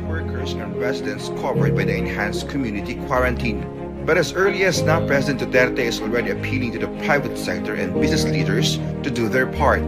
workers and residents covered by the enhanced community quarantine. But as early as now, President Duterte is already appealing to the private sector and business leaders to do their part.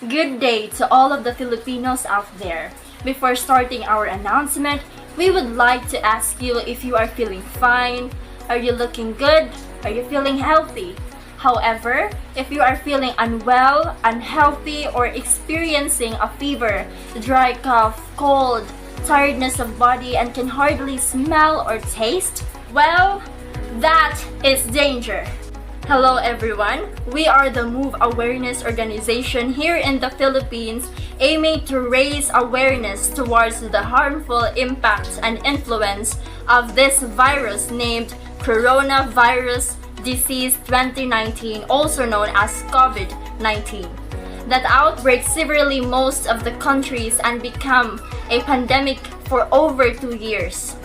Good day to all of the Filipinos out there. Before starting our announcement, we would like to ask you if you are feeling fine, are you looking good, are you feeling healthy? However, if you are feeling unwell, unhealthy, or experiencing a fever, dry cough, cold, tiredness of body, and can hardly smell or taste, well, that is danger. Hello everyone, we are the Move Awareness Organization here in the Philippines, aiming to raise awareness towards the harmful impacts and influence of this virus named Coronavirus Disease 2019, also known as Covid-19. That outbreak severely most of the countries and become a pandemic for over 2 years.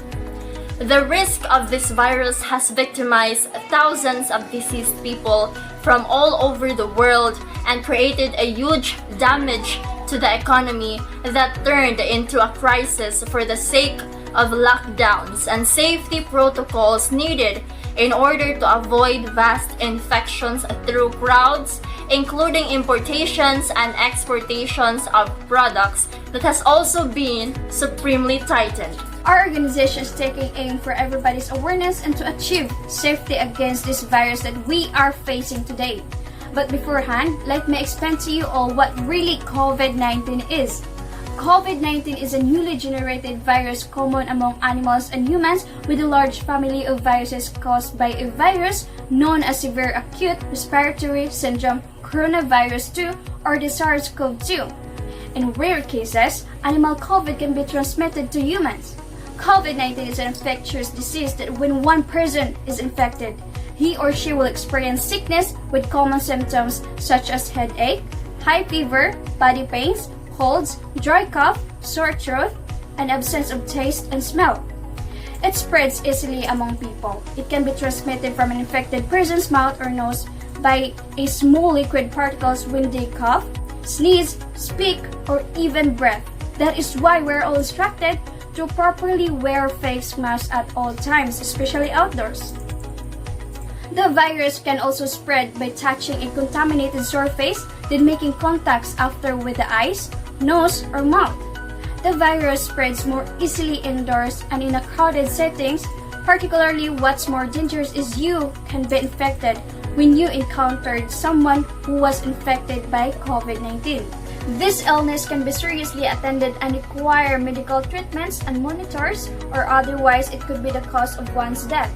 The risk of this virus has victimized thousands of deceased people from all over the world and created a huge damage to the economy that turned into a crisis for the sake of lockdowns and safety protocols needed in order to avoid vast infections through crowds, including importations and exportations of products that has also been supremely tightened. Our organization is taking aim for everybody's awareness and to achieve safety against this virus that we are facing today. But beforehand, let me explain to you all what really COVID-19 is. COVID-19 is a newly generated virus common among animals and humans with a large family of viruses caused by a virus known as severe acute respiratory syndrome coronavirus 2 or the SARS-CoV-2. In rare cases, animal COVID can be transmitted to humans. COVID-19 is an infectious disease that when one person is infected, he or she will experience sickness with common symptoms such as headache, high fever, body pains, colds, dry cough, sore throat, and absence of taste and smell. It spreads easily among people. It can be transmitted from an infected person's mouth or nose by a small liquid particles when they cough, sneeze, speak, or even breath. That is why we're all instructed to properly wear face masks at all times, especially outdoors. The virus can also spread by touching a contaminated surface, then making contacts after with the eyes, nose, or mouth. The virus spreads more easily indoors and in a crowded settings. Particularly, what's more dangerous is you can be infected when you encountered someone who was infected by COVID-19. This illness can be seriously attended and require medical treatments and monitors, or otherwise it could be the cause of one's death.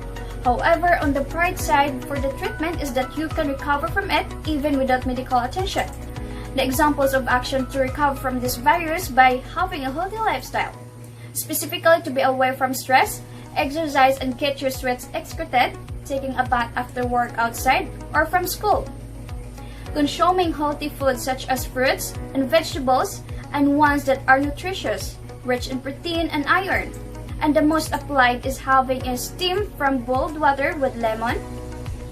However, on the bright side for the treatment is that you can recover from it even without medical attention. The examples of action to recover from this virus by having a healthy lifestyle. Specifically, to be away from stress, exercise and get your sweats excreted, taking a bath after work outside or from school. Consuming healthy foods such as fruits and vegetables and ones that are nutritious, rich in protein and iron. And the most applied is having a steam from boiled water with lemon,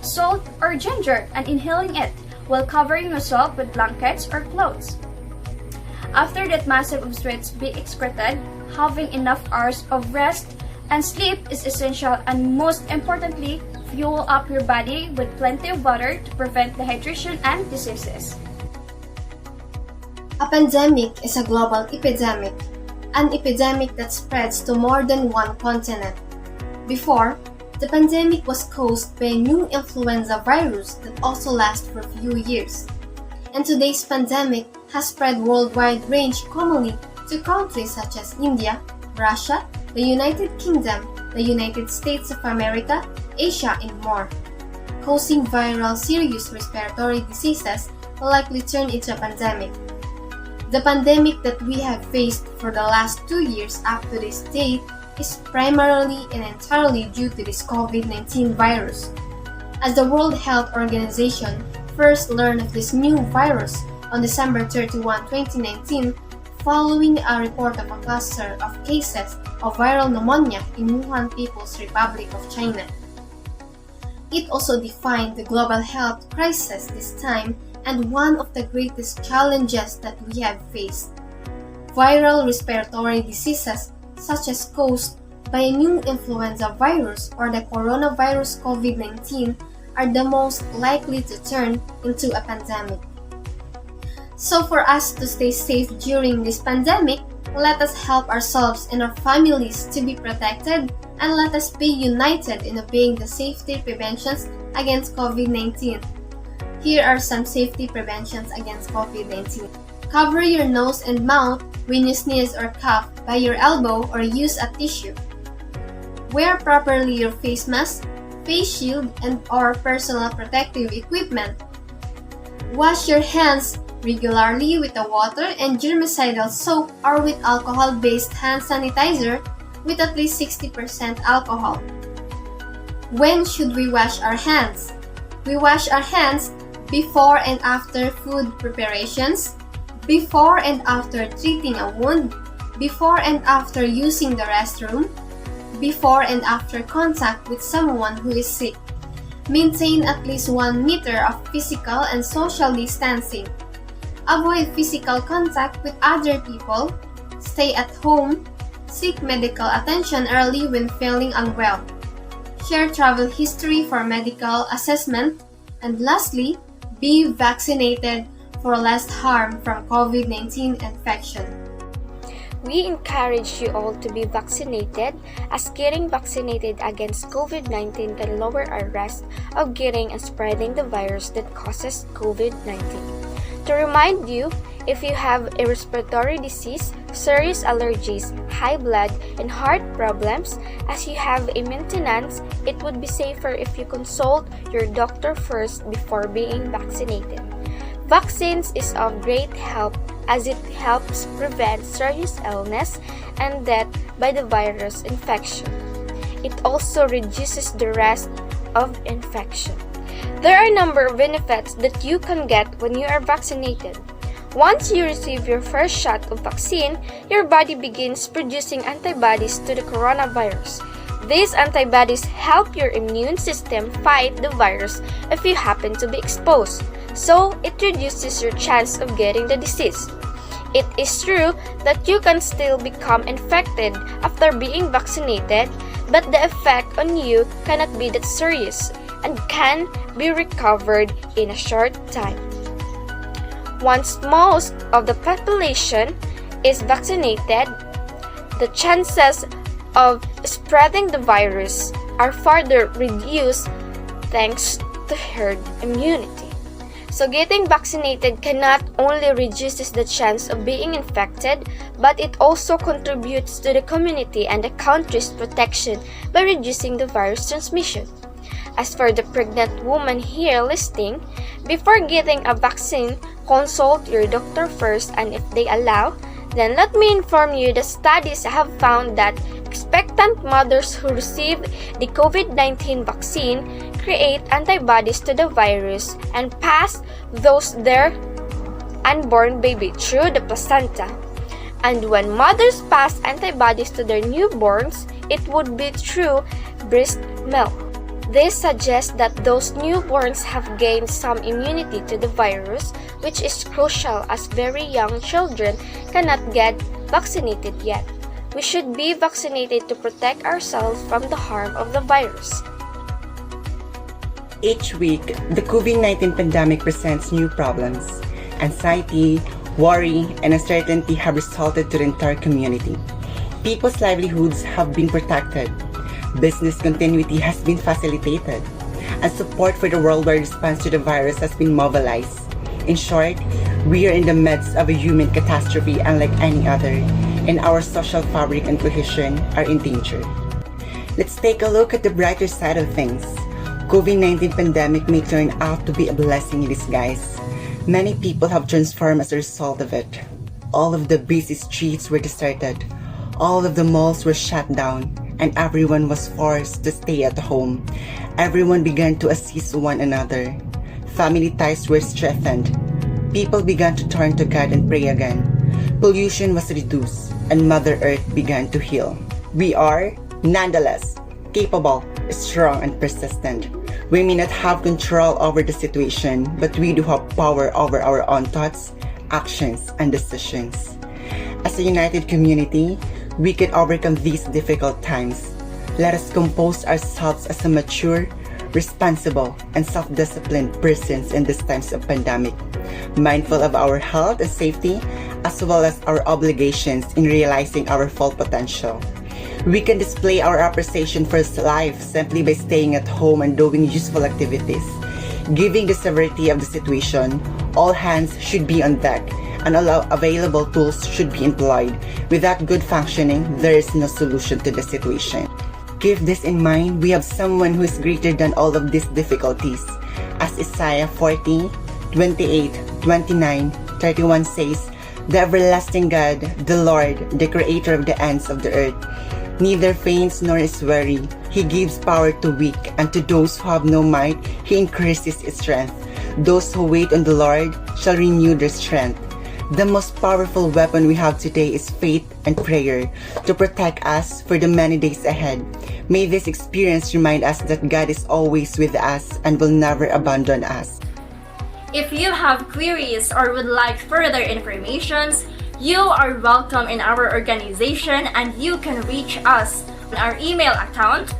salt, or ginger and inhaling it while covering yourself with blankets or clothes. After that massive of sweats be excreted, having enough hours of rest and sleep is essential, and most importantly, fuel up your body with plenty of water to prevent dehydration and diseases. A pandemic is a global epidemic, an epidemic that spreads to more than one continent. Before, the pandemic was caused by a new influenza virus that also lasts for a few years. And today's pandemic has spread worldwide range commonly to countries such as India, Russia, the United Kingdom, the United States of America, Asia, and more, causing viral serious respiratory diseases will likely turn into a pandemic. The pandemic that we have faced for the last 2 years up to this date is primarily and entirely due to this COVID-19 virus. As the World Health Organization first learned of this new virus on December 31, 2019, following a report of a cluster of cases of viral pneumonia in Wuhan People's Republic of China. It also defined the global health crisis this time and one of the greatest challenges that we have faced. Viral respiratory diseases such as caused by a new influenza virus or the coronavirus COVID-19 are the most likely to turn into a pandemic. So for us to stay safe during this pandemic, let us help ourselves and our families to be protected and let us be united in obeying the safety preventions against COVID-19. Here are some safety preventions against COVID-19. Cover your nose and mouth when you sneeze or cough by your elbow or use a tissue. Wear properly your face mask, face shield, and or personal protective equipment. Wash your hands regularly with a water and germicidal soap or with alcohol-based hand sanitizer with at least 60% alcohol. When should we wash our hands? We wash our hands before and after food preparations, before and after treating a wound, before and after using the restroom, before and after contact with someone who is sick. Maintain at least 1 meter of physical and social distancing. Avoid physical contact with other people. Stay at home. Seek medical attention early when feeling unwell. Share travel history for medical assessment. And lastly, be vaccinated for less harm from COVID-19 infection. We encourage you all to be vaccinated, as getting vaccinated against COVID-19 can lower our risk of getting and spreading the virus that causes COVID-19. To remind you, if you have a respiratory disease, serious allergies, high blood, and heart problems, as you have a maintenance, it would be safer if you consult your doctor first before being vaccinated. Vaccines is of great help as it helps prevent serious illness and death by the virus infection. It also reduces the risk of infection. There are a number of benefits that you can get when you are vaccinated. Once you receive your first shot of vaccine, your body begins producing antibodies to the coronavirus. These antibodies help your immune system fight the virus if you happen to be exposed, so it reduces your chance of getting the disease. It is true that you can still become infected after being vaccinated, but the effect on you cannot be that serious and can be recovered in a short time. Once most of the population is vaccinated, the chances of spreading the virus are further reduced thanks to herd immunity. So getting vaccinated cannot only reduces the chance of being infected, but it also contributes to the community and the country's protection by reducing the virus transmission. As for the pregnant woman here listening, before getting a vaccine, consult your doctor first, and if they allow, then let me inform you that studies have found that expectant mothers who receive the COVID-19 vaccine create antibodies to the virus and pass those their unborn baby through the placenta. And when mothers pass antibodies to their newborns, it would be through breast milk. This suggests that those newborns have gained some immunity to the virus, which is crucial as very young children cannot get vaccinated yet. We should be vaccinated to protect ourselves from the harm of the virus. Each week, the COVID-19 pandemic presents new problems. Anxiety, worry, and uncertainty have resulted to the entire community. People's livelihoods have been protected. Business continuity has been facilitated, and support for the worldwide response to the virus has been mobilized. In short, we are in the midst of a human catastrophe unlike any other, and our social fabric and cohesion are in danger. Let's take a look at the brighter side of things. COVID-19 pandemic may turn out to be a blessing in disguise. Many people have transformed as a result of it. All of the busy streets were deserted. All of the malls were shut down, and everyone was forced to stay at home. Everyone began to assist one another. Family ties were strengthened. People began to turn to God and pray again. Pollution was reduced, and Mother Earth began to heal. We are, nonetheless, capable, strong, and persistent. We may not have control over the situation, but we do have power over our own thoughts, actions, and decisions. As a united community, we can overcome these difficult times. Let us compose ourselves as a mature, responsible, and self-disciplined persons in these times of pandemic, mindful of our health and safety, as well as our obligations in realizing our full potential. We can display our appreciation for life simply by staying at home and doing useful activities. Given the severity of the situation, all hands should be on deck and all available tools should be employed. Without good functioning, there is no solution to the situation. Keep this in mind, we have someone who is greater than all of these difficulties. As Isaiah 40, 28, 29, 31 says, "The everlasting God, the Lord, the creator of the ends of the earth, neither faints nor is weary. He gives power to weak, and to those who have no might, He increases His strength. Those who wait on the Lord shall renew their strength." The most powerful weapon we have today is faith and prayer to protect us for the many days ahead. May this experience remind us that God is always with us and will never abandon us. If you have queries or would like further information, you are welcome in our organization and you can reach us on our email account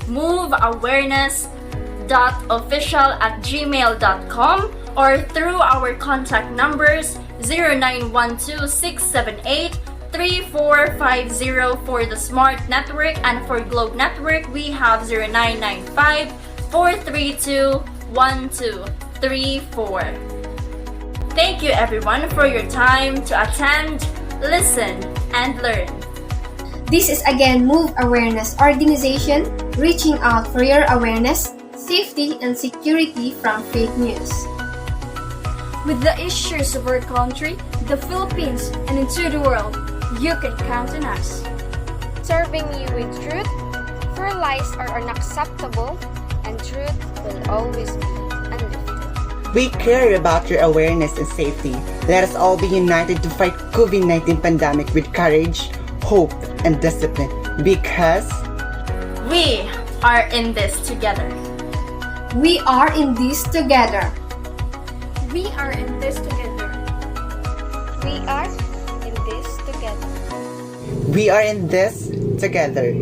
moveawareness.official@gmail.com or through our contact numbers 0912-678-3450 for the Smart Network, and for Globe Network we have 0995-432-1234. Thank you everyone for your time to attend, listen, and learn. This is again Move Awareness Organization reaching out for your awareness, safety, and security from fake news. With the issues of our country, the Philippines, and into the world, you can count on us. Serving you with truth, for lies are unacceptable, and truth will always be unlifted. We care about your awareness and safety. Let us all be united to fight COVID-19 pandemic with courage, hope, and discipline, because We are in this together. We are in this together. We are in this together. We are in this together. we are in this together.